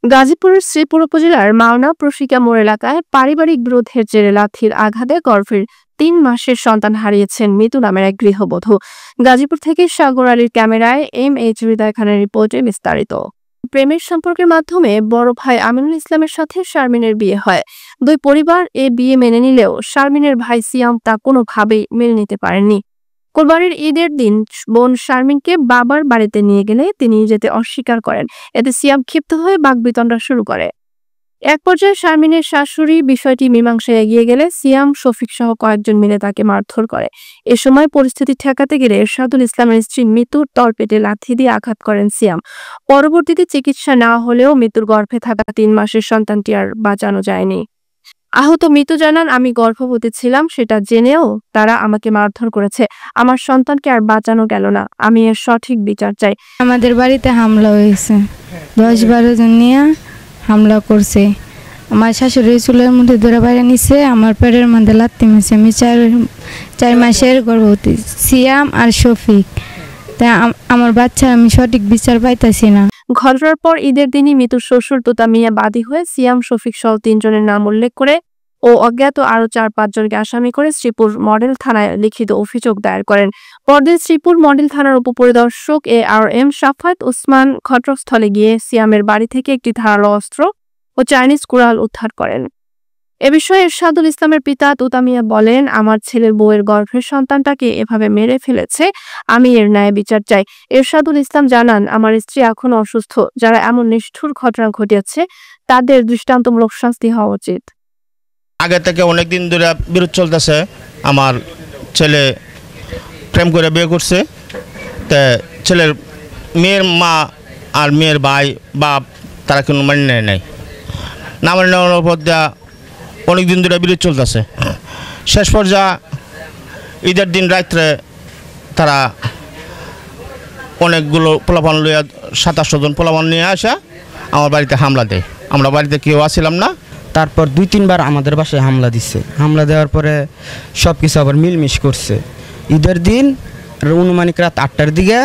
গাজীপুরের শ্রীপুর উপজেলার মাওনা প্রশিকা মোড় এলাকায় পারিবারিক বিরোধের জেরে লাথির আঘাতে গর্ভের ৩ মাসের সন্তান হারিয়েছেন মিতু নামের এক গৃহবধূ। গাজীপুর থেকে সাগর আলীর ক্যামেরায় MH হৃদয় খানের রিপোর্টে বিস্তারিত। প্রেমের সম্পর্কের মাধ্যমে বড় ভাই আমিনুল ইসলামের সাথে শারমিনের বিয়ে হয়। দুই পরিবার এ বিয়ে মেনে নিলেও শারমিনের ভাই সিয়াম তা কোনোভাবেই মেনে নিতে পারেননি। কোরবানির ঈদের দিন বোন শারমিনকে বাবার বাড়িতে নিয়ে গেলে তিনি যেতে অস্বীকার করেন। এতে সিয়াম ক্ষিপ্ত হয়ে বাকবিতণ্ডা শুরু করে। এক পর্যায়ে শারমিনের শাশুড়ি বিষয়টি মীমাংসায় এগিয়ে গেলে সিয়াম, শফিক সহ কয়েকজন মিলে তাকে মারধর করে। এ সময় পরিস্থিতি ঠেকাতে গেলে এরশাদুল ইসলামের স্ত্রী মিতুর তলপেটে লাথি দিয়ে আঘাত করেন সিয়াম। পরবর্তীতে চিকিৎসা নেওয়া হলেও মিতুর গর্ভে থাকা ৩ মাসের সন্তানটি আর বাঁচানো যায়নি। আহত মিতু জানান, আমি গর্ভবতী ছিলাম, সেটা জেনেও তারা আমাকে মারধর করেছে। আমার সন্তানকে আর বাঁচানো গেল না। আমি এর সঠিক বিচার চাই। আমাদের বাড়িতে হামলা হয়েছে, ১০-১২ জন নিয়ে হামলা করছে। আমার শাশুড়ি চুলের মধ্যে ধরে বাইরে নিছে, আমার পেটের মধ্যে লাথি মেরেছে। আমি ৪ মাসের গর্ভবতী সিয়াম আর শফিক। তাই আমার বাচ্চা আমি সঠিক বিচার পাইতেছি না। ঘটনার পর ঈদের দিনই মিতুর শ্বশুর তোতা মিয়া বাদী হয়ে সিয়াম, শফিক সহ 3 জনের নাম উল্লেখ করে ও অজ্ঞাত আরো 4-5 জনকে আসামি করে শ্রীপুর মডেল থানায় লিখিত অভিযোগ দায়ের করেন। পরদিন শ্রীপুর মডেল থানার উপপরিদর্শক ARM শাফাত ওসমান ঘটনাস্থলে গিয়ে সিয়ামের বাড়ি থেকে একটি ধারালো অস্ত্র ও চাইনিজ কুড়াল উদ্ধার করেন। এ বিষয়ে এরশাদুল ইসলামের পিতা তোতা মিয়া বলেন, আমার ছেলের বউয়ের গর্ভের সন্তানটাকে এভাবে মেরে ফেলেছে, আমি এর ন্যায় বিচার চাই। এরশাদুল ইসলাম জানান, আমার স্ত্রী এখন অসুস্থ। যারা এমন নিষ্ঠুর ঘটনা ঘটিয়েছে তাদের দৃষ্টান্তমূলক শাস্তি হওয়া উচিত। আগে থেকে অনেকদিন ধরে বিরোধ চলতেছে। আমার ছেলে প্রেম করে বিয়ে করছে, তা ছেলের মেয়ের মা আর মেয়ের ভাই বাপ তারা কোনো মানে নেয় নাই। না মানে নেওয়ার পর অনেক দিন ধরে বিরোধ চলতেছে। শেষ পর্যায়ে ঈদের দিন রাত্রে তারা অনেকগুলো পোলাপান লইয়া 27 জন পোলাপান নিয়ে আসা আমার বাড়িতে হামলা দেয়। আমরা বাড়িতে কেউ আসছিলাম না। তারপর 2-3 বার আমাদের বাসায় হামলা দিচ্ছে। হামলা দেওয়ার পরে সব কিছু আবার মিলমিশ করছে। ঈদের দিন অনুমানিক রাত 8টার দিকে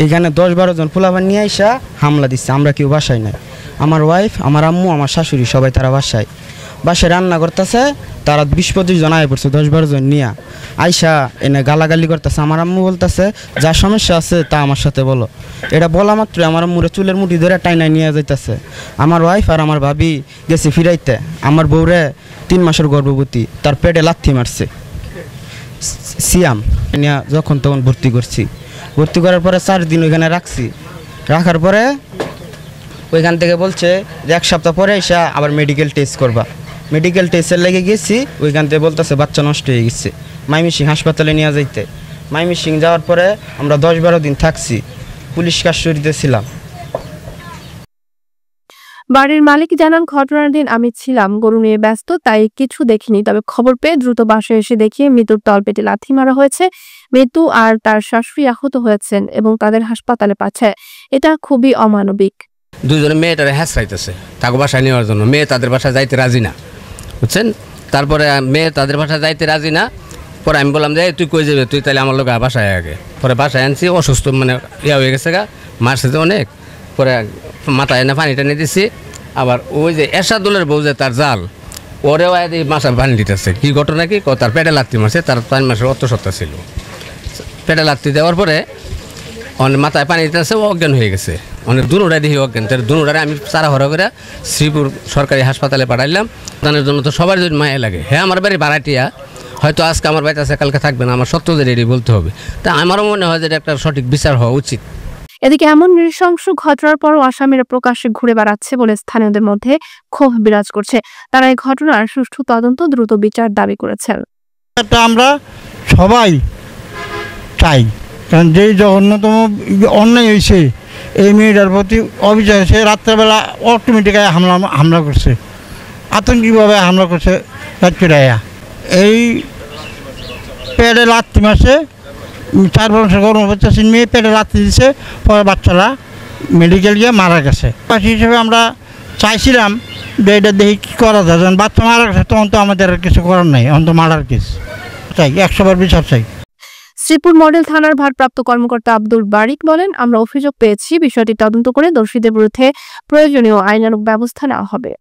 এখানে 10-12 জন পোলাপান নিয়ে আসা হামলা দিচ্ছে। আমরা কেউ বাসায় নাই। আমার ওয়াইফ, আমার আম্মু, আমার শাশুড়ি সবাই তারা বাসায় রান্না করতেছে। তারা 20-25 জন আয় পড়ছে, 10-12 জন নিয়ে আইসা এনে গালাগালি করতেছে। আমার আম্মু বলতেছে, যা সমস্যা আছে তা আমার সাথে বলো। এটা বলা মাত্রই আমার আম্মুরে চুলের মুঠি ধরে টাইনায় নিয়ে যাইতেছে। আমার ওয়াইফ আর আমার ভাবি গেছে ফিরাইতে। আমার বউরে 3 মাসের গর্ভবতী, তার পেটে লাথি মারছে সিয়াম। নিয়ে যখন তখন ভর্তি করছি। ভর্তি করার পরে 4 দিন ওইখানে রাখছি। রাখার পরে ওইখান থেকে বলছে যে 1 সপ্তাহ পরে এসে আবার মেডিকেল টেস্ট করবা। মেডিকেল টেস্টের লেগে গেছি। ওইখান থেকে বলতেছে বাচ্চা নষ্ট হয়ে গেছে, ময়মনসিংহ হাসপাতালে নিয়ে যাইতে। ময়মনসিংহ যাওয়ার পরে আমরা 10-12 দিন থাকছি, পুলিশ কাস্টডিতে ছিলাম। বাড়ির মালিক জানান, ঘটনার দিন আমি ছিলাম গরু নিয়ে ব্যস্ত, তাই কিছু দেখিনি। তবে খবর পেয়ে দ্রুত বাসায় এসে দেখি মৃত্যুর তলপেটে লাথি মারা হয়েছে। মৃত্যু আর তার শাশুড়ি আহত হয়েছেন এবং তাদের হাসপাতালে পাঠায়। এটা খুবই অমানবিক। 2 জনে মেয়েটারে হ্যাঁচড়াইতেছে তাকে বাসায় নেওয়ার জন্য। মেয়ে তাদের বাসায় যাইতে রাজি না, বুঝছেন। তারপরে মেয়ে তাদের বাসায় যাইতে রাজি না। পরে আমি বললাম যে তুই কই যাবে, তুই তাহলে আমার লোক বাসায় আগে। পরে বাসায় আনছি, অসুস্থ মানে হয়ে গেছে গা, মারছে তো অনেক। পরে মাথায় এনে পানি টানি দিছি। আবার ওই যে এরশাদুলের বউ যে তার জাল, ওরেও মাথায় পানি দিতেছে। কি ঘটনা কি, তার পেটে লাথি মারছে। তার 3 মাসের অত্যাসত্তা ছিল। পেটে লাথি দেওয়ার পরে অনেক মাথায় পানি দিতেছে, অজ্ঞান হয়ে গেছে। অনেক দুনুরাই দেখি অজ্ঞান। তার দুনুরারে আমি চারাহরা করে শ্রীপুর সরকারি হাসপাতালে পাঠাইলাম। তাদের জন্য তো সবার জন্য মায়া লাগে। হ্যাঁ, আমার বাড়ি ভাড়াটিয়া, হয়তো আজকে আমার বাড়িতে আছে, কালকে থাকবে না। আমার সত্য যে রেডি বলতে হবে। তা আমারও মনে হয় যে একটা সঠিক বিচার হওয়া উচিত। এদিকে এমন নৃশংস ঘটনার পরও আসামিরা প্রকাশ্যে ঘুরে বেড়াচ্ছে বলে স্থানীয়দের মধ্যে ক্ষোভ বিরাজ করছে। তারা এই ঘটনার সুষ্ঠু তদন্ত, দ্রুত বিচার দাবি করেছেন। আমরা সবাই চাই, কারণ যেই জঘন্যতম অন্যায় হয়েছে এই মেয়েটার প্রতি অভিযোগ হয়েছে। রাত্রেবেলা অটোমেটিকায় হামলা করছে, আতঙ্কিকভাবে হামলা করছে। রাত্রিরায়া এই পেটে লাথি মারছে। 4 বছর গর্ভবতী মেয়ে পেটে লাথি দিচ্ছে। পরে বাচ্চারা মেডিকেল গিয়ে মারা গেছে। সেই হিসেবে আমরা চাইছিলাম যে এটা দেখি কী করা যায়। যখন বাচ্চা মারা গেছে তখন তো আমাদের কিছু করার নাই, অন্ত মারার কেস চাই, 100 বার বিচার চাই। শ্রীপুর মডেল থানার ভারপ্রাপ্ত কর্মকর্তা আব্দুল বারিক বলেন, আমরা অভিযোগ পেয়েছি, বিষয়টি তদন্ত করে দোষীদের বিরুদ্ধে প্রয়োজনীয় আইনানুগ ব্যবস্থা নেওয়া হবে।